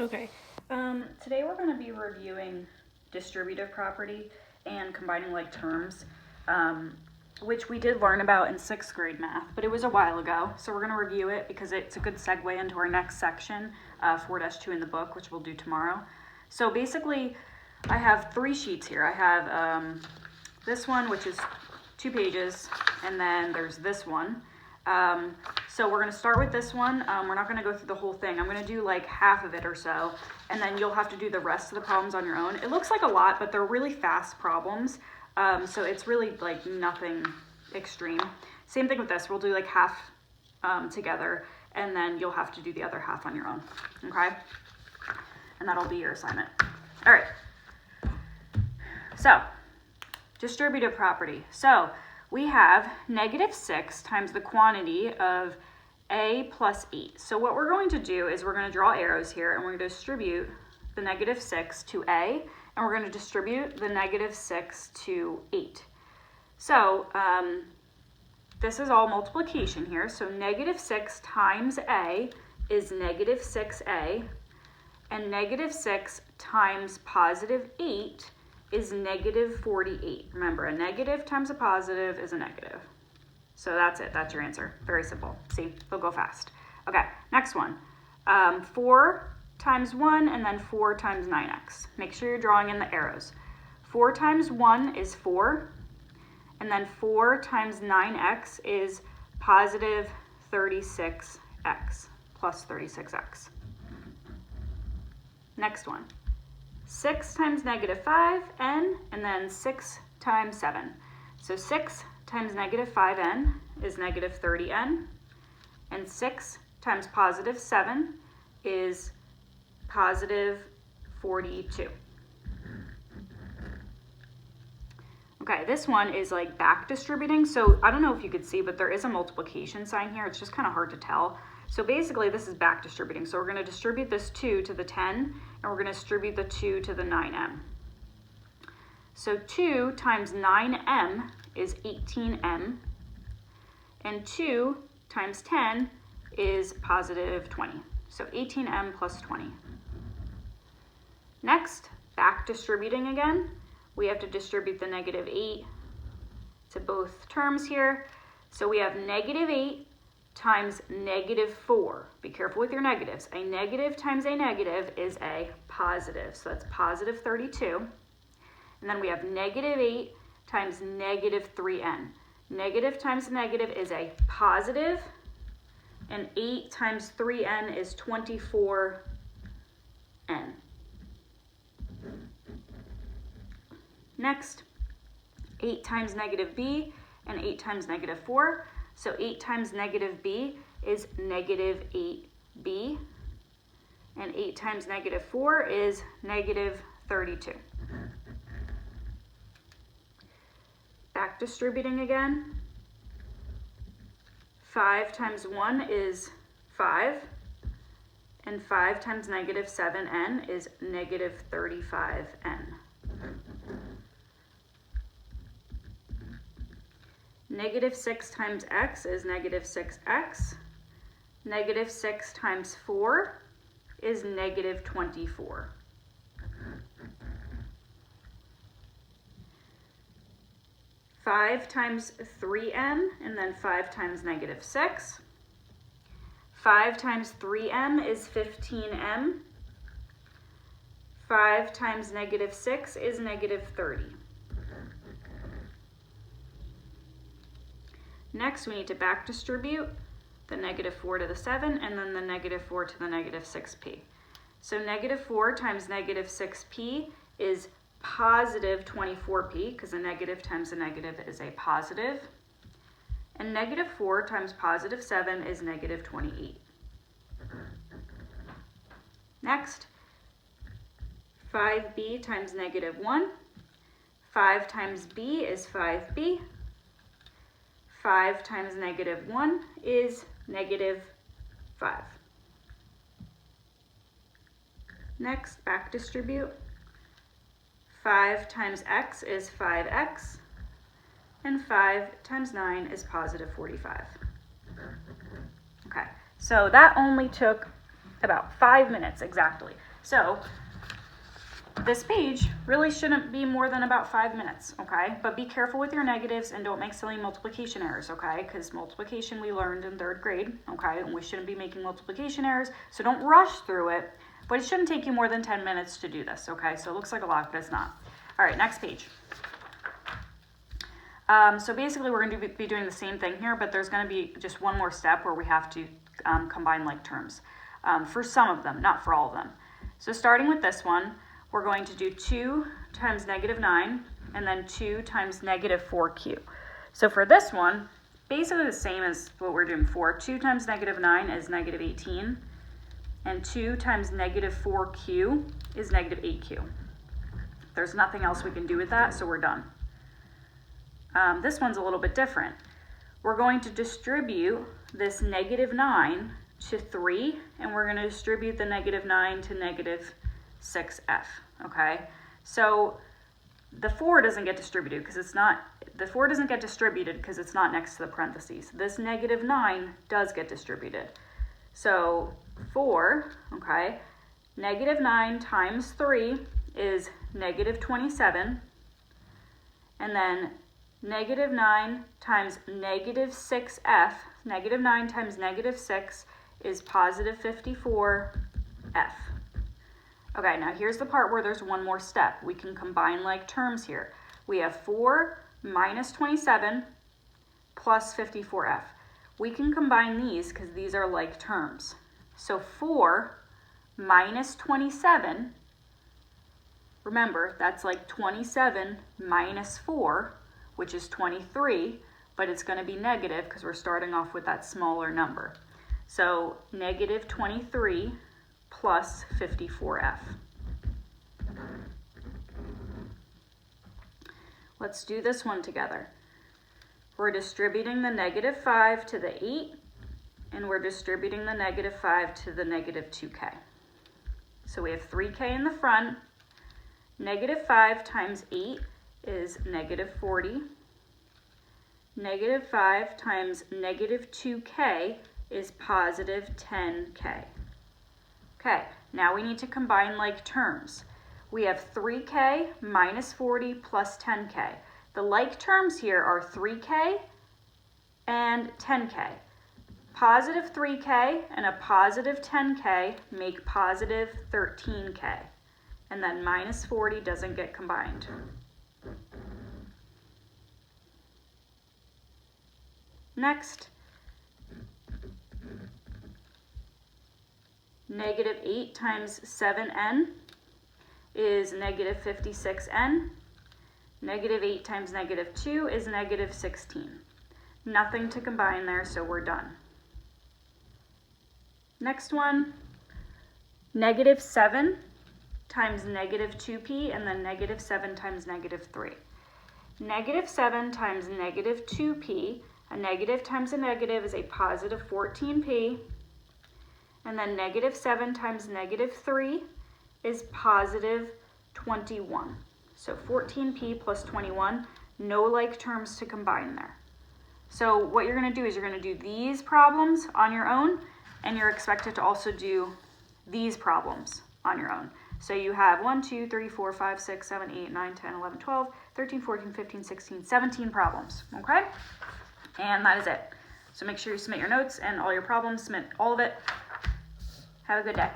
Okay, today we're going to be reviewing distributive property and combining like terms, which we did learn about in 6th grade math, but it was a while ago. So we're going to review it because it's a good segue into our next section, 4-2 in the book, which we'll do tomorrow. So basically, I have 3 sheets here. I have this one, which is 2 pages, and then there's this one. So we're going to start with this one. We're not going to go through the whole thing. I'm going to do like half of it or so, and then you'll have to do the rest of the problems on your own. It looks like a lot, but they're really fast problems. So it's really like nothing extreme. Same thing with this. We'll do like half together, and then you'll have to do the other half on your own. Okay? And that'll be your assignment. All right. So, distributive property. So, we have -6 times the quantity of a plus 8. So what we're going to do is we're going to draw arrows here, and we're going to distribute the -6 to a, and we're going to distribute the -6 to 8. So this is all multiplication here. So -6 times a is -6a, and -6 times positive 8 is -48. Remember, a negative times a positive is a negative. So that's it. That's your answer. Very simple. See, they'll go fast. Okay, next one. 4 times 1 and then 4 times 9x. Make sure you're drawing in the arrows. 4 times 1 is 4, and then 4 times 9x is positive 36x plus 36x. Next one. 6 times -5n, and then 6 times 7. So 6 times -5n is -30n, and 6 times positive 7 is positive 42. Okay, this one is like back distributing. So I don't know if you could see, but there is a multiplication sign here. It's just kind of hard to tell. So basically this is back distributing. So we're going to distribute this 2 to the 10, and we're going to distribute the 2 to the 9m. So 2 times 9m is 18m, and 2 times 10 is positive 20. So 18m plus 20. Next, back distributing again. We have to distribute the -8 to both terms here. So we have -8 times -4. Be careful with your negatives. A negative times a negative is a positive. So that's positive 32. And then we have -8 times -3n. Negative times negative is a positive, and 8 times 3n is 24n. Next, 8 times -b and 8 times -4. So 8 times -b is -8b, and 8 times -4 is -32. Back distributing again. 5 times 1 is 5, and 5 times -7n is -35n. -6 times x is -6x. -6 times 4 is -24. Five times 3m, and then 5 times -6. 5 times 3m is 15m. 5 times -6 is -30. Next, we need to back distribute the -4 to the 7, and then the -4 to the -6p. So -4 times -6p is positive 24p, because a negative times a negative is a positive. And -4 times positive 7 is -28. Next, 5b times -1. 5 times b is 5b. 5 times -1 is -5. Next, back distribute. 5 times x is 5x, and 5 times 9 is positive 45. Okay, so that only took About 5 minutes exactly. So this page really shouldn't be more than about 5 minutes, okay? But be careful with your negatives and don't make silly multiplication errors, okay? Because multiplication we learned in 3rd grade, okay? And we shouldn't be making multiplication errors, so don't rush through it. But it shouldn't take you more than 10 minutes to do this, okay? So it looks like a lot, but it's not. All right, next page. So basically we're going to be doing the same thing here, but there's going to be just one more step where we have to combine like terms. For some of them, not for all of them. So starting with this one, we're going to do 2 times -9 and then 2 times -4q. So for this one, basically the same as what we're doing before. 2 times -9 is -18, and 2 times -4q is -8q. There's nothing else we can do with that, so we're done. This one's a little bit different. We're going to distribute this -9 to 3, and we're going to distribute the -9 to -6f, okay? So the 4 doesn't get distributed because it's not, the 4 doesn't get distributed because it's not next to the parentheses. This -9 does get distributed. So 4, okay, -9 times 3 is -27, and then -9 times -6f, -9 times -6 is +54f. Okay, now here's the part where there's one more step. We can combine like terms here. We have 4 minus 27 plus 54f. We can combine these because these are like terms. So 4 minus 27, remember that's like 27 minus 4, which is 23, but it's going to be negative because we're starting off with that smaller number. So -23 plus 54f. Let's do this one together. We're distributing the -5 to the 8, and we're distributing the -5 to the -2k. So we have 3k in the front. -5 times 8 is -40. -5 times -2k is +10k. Okay, now we need to combine like terms. We have 3k minus 40 plus 10k. The like terms here are 3k and 10k. Positive 3k and a positive 10k make positive 13k. And then minus 40 doesn't get combined. Next, -8 times 7n is -56n. -8 times -2 is -16. Nothing to combine there, so we're done. Next one, -7 times -2p, and then -7 times -3. -7 times -2p, a negative times a negative is a positive 14p, and then -7 times -3 is positive 21. So 14p plus 21, no like terms to combine there. So what you're going to do is you're going to do these problems on your own, and you're expected to also do these problems on your own. So you have 1, 2, 3, 4, 5, 6, 7, 8, 9, 10, 11, 12, 13, 14, 15, 16, 17 problems, okay? And that is it. So make sure you submit your notes and all your problems, submit all of it. Have a good day.